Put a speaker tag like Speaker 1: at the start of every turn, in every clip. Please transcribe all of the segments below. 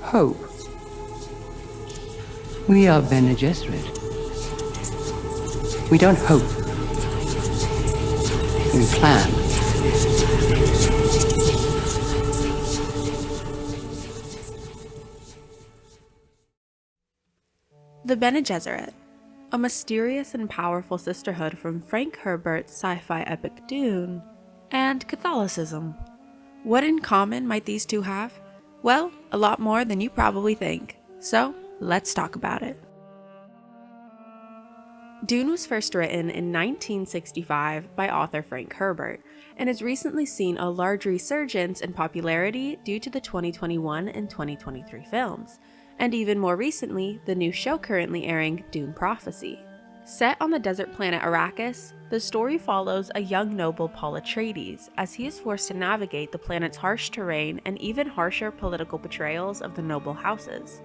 Speaker 1: hope. We are Bene Gesserit. We don't hope. We plan.
Speaker 2: The Bene Gesserit, a mysterious and powerful sisterhood from Frank Herbert's sci-fi epic Dune, and Catholicism. What in common might these two have? Well, a lot more than you probably think. So, let's talk about it. Dune was first written in 1965 by author Frank Herbert, and has recently seen a large resurgence in popularity due to the 2021 and 2023 films, and even more recently, the new show currently airing, Dune Prophecy. Set on the desert planet Arrakis, the story follows a young noble Paul Atreides as he is forced to navigate the planet's harsh terrain and even harsher political portrayals of the noble houses.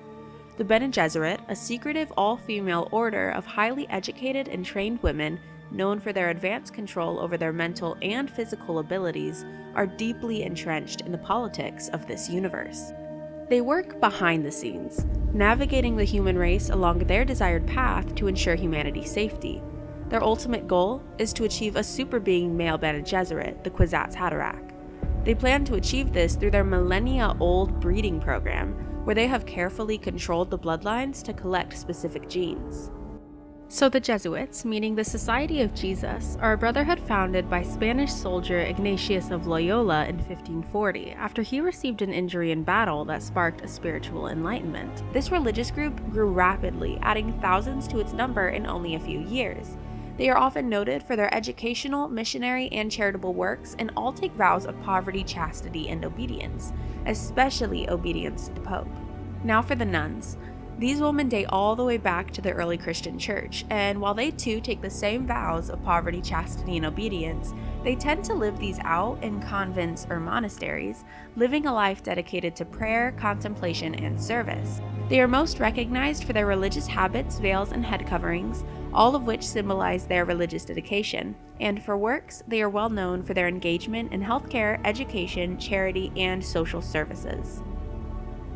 Speaker 2: The Bene Gesserit, a secretive all-female order of highly educated and trained women known for their advanced control over their mental and physical abilities, are deeply entrenched in the politics of this universe. They work behind the scenes, navigating the human race along their desired path to ensure humanity's safety. Their ultimate goal is to achieve a super-being male Bene Gesserit, the Kwisatz Haderach. They plan to achieve this through their millennia-old breeding program, where they have carefully controlled the bloodlines to collect specific genes. So the Jesuits, meaning the Society of Jesus, are a brotherhood founded by Spanish soldier Ignatius of Loyola in 1540 after he received an injury in battle that sparked a spiritual enlightenment. This religious group grew rapidly, adding thousands to its number in only a few years. They are often noted for their educational, missionary, and charitable works, and all take vows of poverty, chastity, and obedience, especially obedience to the Pope. Now for the nuns. These women date all the way back to the early Christian church, and while they too take the same vows of poverty, chastity, and obedience, they tend to live these out in convents or monasteries, living a life dedicated to prayer, contemplation, and service. They are most recognized for their religious habits, veils, and head coverings, all of which symbolize their religious dedication, and for works, they are well known for their engagement in healthcare, education, charity, and social services.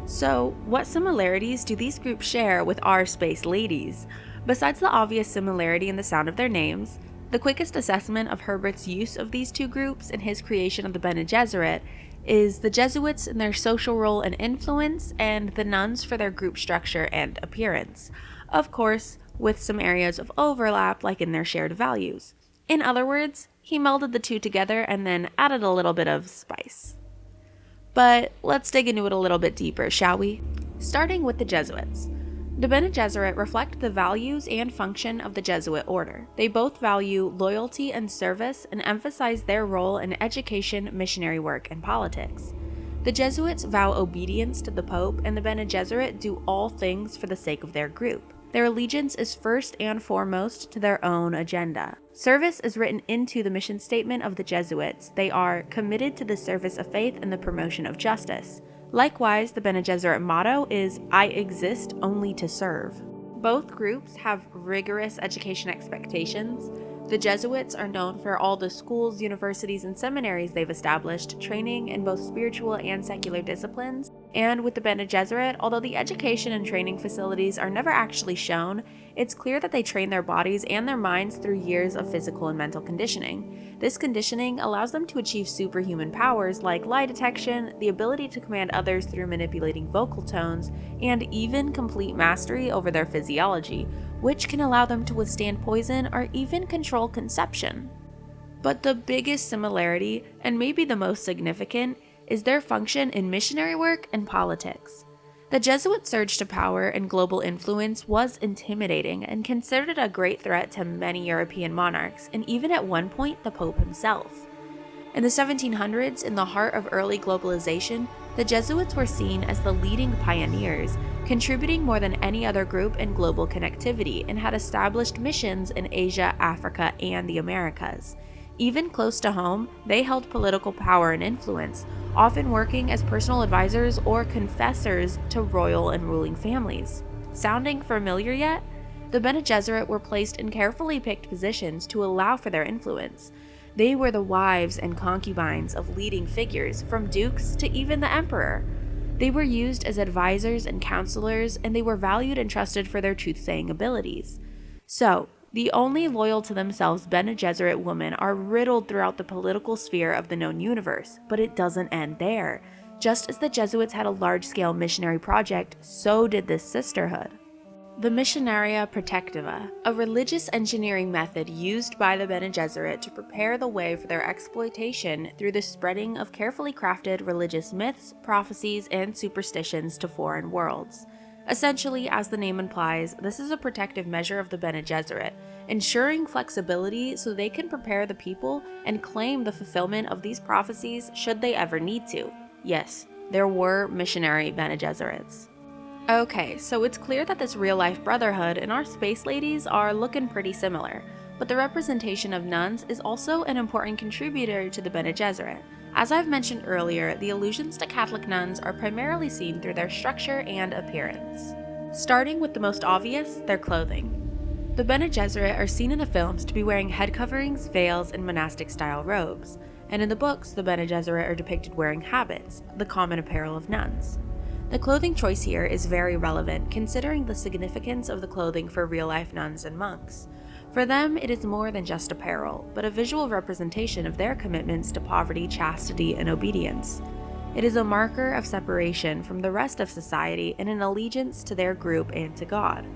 Speaker 2: So, what similarities do these groups share with our space ladies? Besides the obvious similarity in the sound of their names, the quickest assessment of Herbert's use of these two groups in his creation of the Bene Gesserit is the Jesuits in their social role and influence, and the nuns for their group structure and appearance. Of course, with some areas of overlap like in their shared values. In other words, he melded the two together and then added a little bit of spice. But let's dig into it a little bit deeper, shall we? Starting with the Jesuits. The Bene Gesserit reflect the values and function of the Jesuit order. They both value loyalty and service and emphasize their role in education, missionary work, and politics. The Jesuits vow obedience to the Pope, and the Bene Gesserit do all things for the sake of their group. Their allegiance is first and foremost to their own agenda. Service is written into the mission statement of the Jesuits. They are committed to the service of faith and the promotion of justice. Likewise, the Bene Gesserit motto is, "I exist only to serve." Both groups have rigorous education expectations. The Jesuits are known for all the schools, universities, and seminaries they've established, training in both spiritual and secular disciplines. And with the Bene Gesserit, although the education and training facilities are never actually shown, it's clear that they train their bodies and their minds through years of physical and mental conditioning. This conditioning allows them to achieve superhuman powers like lie detection, the ability to command others through manipulating vocal tones, and even complete mastery over their physiology, which can allow them to withstand poison or even control conception. But the biggest similarity, and maybe the most significant, is their function in missionary work and politics. The Jesuit surge to power and global influence was intimidating and considered a great threat to many European monarchs, and even at one point the Pope himself. In the 1700s, in the heart of early globalization, the Jesuits were seen as the leading pioneers, contributing more than any other group in global connectivity, and had established missions in Asia, Africa, and the Americas. Even close to home, they held political power and influence, often working as personal advisors or confessors to royal and ruling families. Sounding familiar yet? The Bene Gesserit were placed in carefully picked positions to allow for their influence. They were the wives and concubines of leading figures, from dukes to even the emperor. They were used as advisors and counselors, and they were valued and trusted for their truth-saying abilities. So, the only loyal to themselves Bene Gesserit women are riddled throughout the political sphere of the known universe, but it doesn't end there. Just as the Jesuits had a large-scale missionary project, so did this sisterhood. The Missionaria Protectiva, a religious engineering method used by the Bene Gesserit to prepare the way for their exploitation through the spreading of carefully crafted religious myths, prophecies, and superstitions to foreign worlds. Essentially, as the name implies, this is a protective measure of the Bene Gesserit, ensuring flexibility so they can prepare the people and claim the fulfillment of these prophecies should they ever need to. Yes, there were missionary Bene Gesserits. Okay, so it's clear that this real-life brotherhood and our space ladies are looking pretty similar, but the representation of nuns is also an important contributor to the Bene Gesserit. As I've mentioned earlier, the allusions to Catholic nuns are primarily seen through their structure and appearance. Starting with the most obvious, their clothing. The Bene Gesserit are seen in the films to be wearing head coverings, veils, and monastic-style robes, and in the books, the Bene Gesserit are depicted wearing habits, the common apparel of nuns. The clothing choice here is very relevant considering the significance of the clothing for real-life nuns and monks. For them, it is more than just apparel, but a visual representation of their commitments to poverty, chastity, and obedience. It is a marker of separation from the rest of society and an allegiance to their group and to God.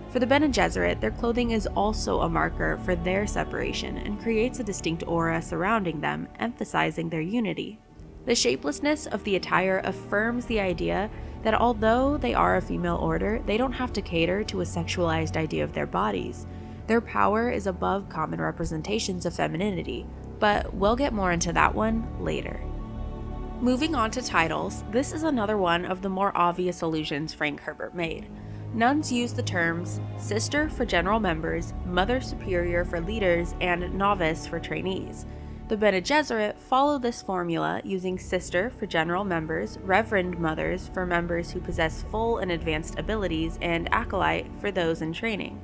Speaker 2: For the Bene Gesserit, their clothing is also a marker for their separation and creates a distinct aura surrounding them, emphasizing their unity. The shapelessness of the attire affirms the idea that although they are a female order, they don't have to cater to a sexualized idea of their bodies. Their power is above common representations of femininity, but we'll get more into that one later. Moving on to titles, this is another one of the more obvious allusions Frank Herbert made. Nuns use the terms sister for general members, mother superior for leaders, and novice for trainees. The Bene Gesserit follow this formula using sister for general members, reverend mothers for members who possess full and advanced abilities, and acolyte for those in training.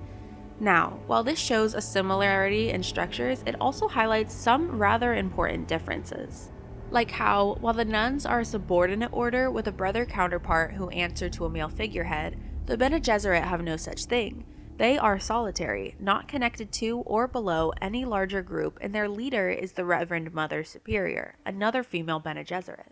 Speaker 2: Now, while this shows a similarity in structures, it also highlights some rather important differences. Like how, while the nuns are a subordinate order with a brother counterpart who answer to a male figurehead, the Bene Gesserit have no such thing. They are solitary, not connected to or below any larger group, and their leader is the Reverend Mother Superior, another female Bene Gesserit.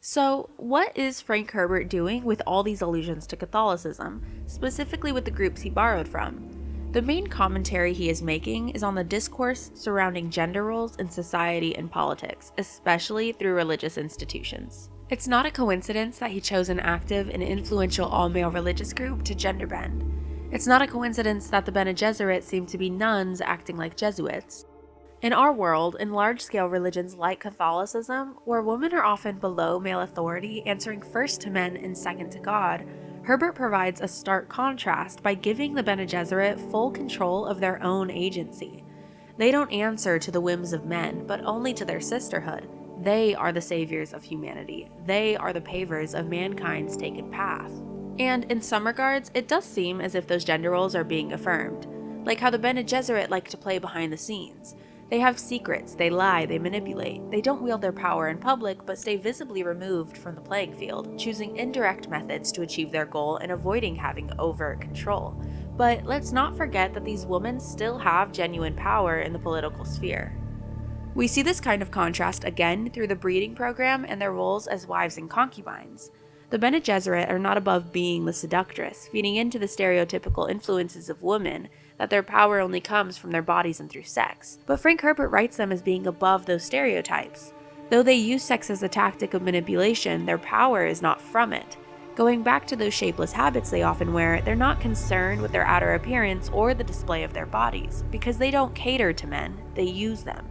Speaker 2: So, what is Frank Herbert doing with all these allusions to Catholicism, specifically with the groups he borrowed from? The main commentary he is making is on the discourse surrounding gender roles in society and politics, especially through religious institutions. It's not a coincidence that he chose an active and influential all-male religious group to gender bend. It's not a coincidence that the Bene Gesserit seem to be nuns acting like Jesuits. In our world, in large-scale religions like Catholicism, where women are often below male authority, answering first to men and second to God, Herbert provides a stark contrast by giving the Bene Gesserit full control of their own agency. They don't answer to the whims of men, but only to their sisterhood. They are the saviors of humanity. They are the pavers of mankind's taken path. And in some regards, it does seem as if those gender roles are being affirmed, like how the Bene Gesserit like to play behind the scenes. They have secrets, they lie, they manipulate. They don't wield their power in public, but stay visibly removed from the playing field, choosing indirect methods to achieve their goal and avoiding having overt control. But let's not forget that these women still have genuine power in the political sphere. We see this kind of contrast again through the breeding program and their roles as wives and concubines. The Bene Gesserit are not above being the seductress, feeding into the stereotypical influences of women, that their power only comes from their bodies and through sex. But Frank Herbert writes them as being above those stereotypes. Though they use sex as a tactic of manipulation, their power is not from it. Going back to those shapeless habits they often wear, they're not concerned with their outer appearance or the display of their bodies, because they don't cater to men, they use them.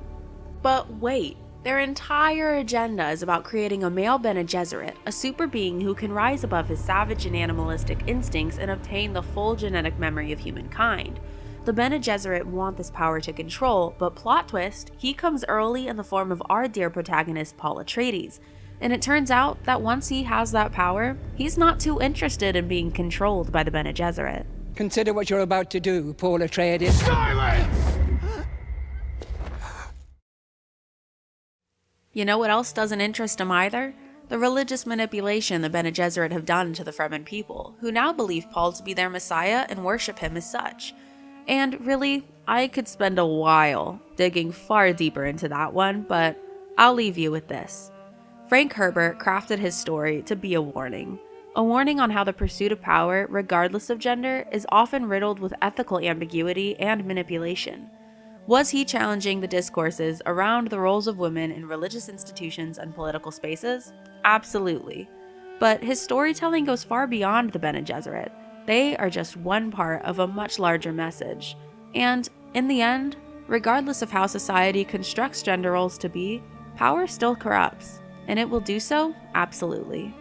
Speaker 2: But wait. Their entire agenda is about creating a male Bene Gesserit, a super being who can rise above his savage and animalistic instincts and obtain the full genetic memory of humankind. The Bene Gesserit want this power to control, but plot twist, he comes early in the form of our dear protagonist Paul Atreides. And it turns out that once he has that power, he's not too interested in being controlled by the Bene Gesserit.
Speaker 3: Consider what you're about to do, Paul Atreides.
Speaker 4: Silence!
Speaker 2: You know what else doesn't interest him either? the religious manipulation the Bene Gesserit have done to the Fremen people, who now believe Paul to be their Messiah and worship him as such. And really, I could spend a while digging far deeper into that one, but I'll leave you with this. Frank Herbert crafted his story to be a warning on how the pursuit of power, regardless of gender, is often riddled with ethical ambiguity and manipulation. Was he challenging the discourses around the roles of women in religious institutions and political spaces? Absolutely. But his storytelling goes far beyond the Bene Gesserit. They are just one part of a much larger message. And, in the end, regardless of how society constructs gender roles to be, power still corrupts. And it will do so absolutely.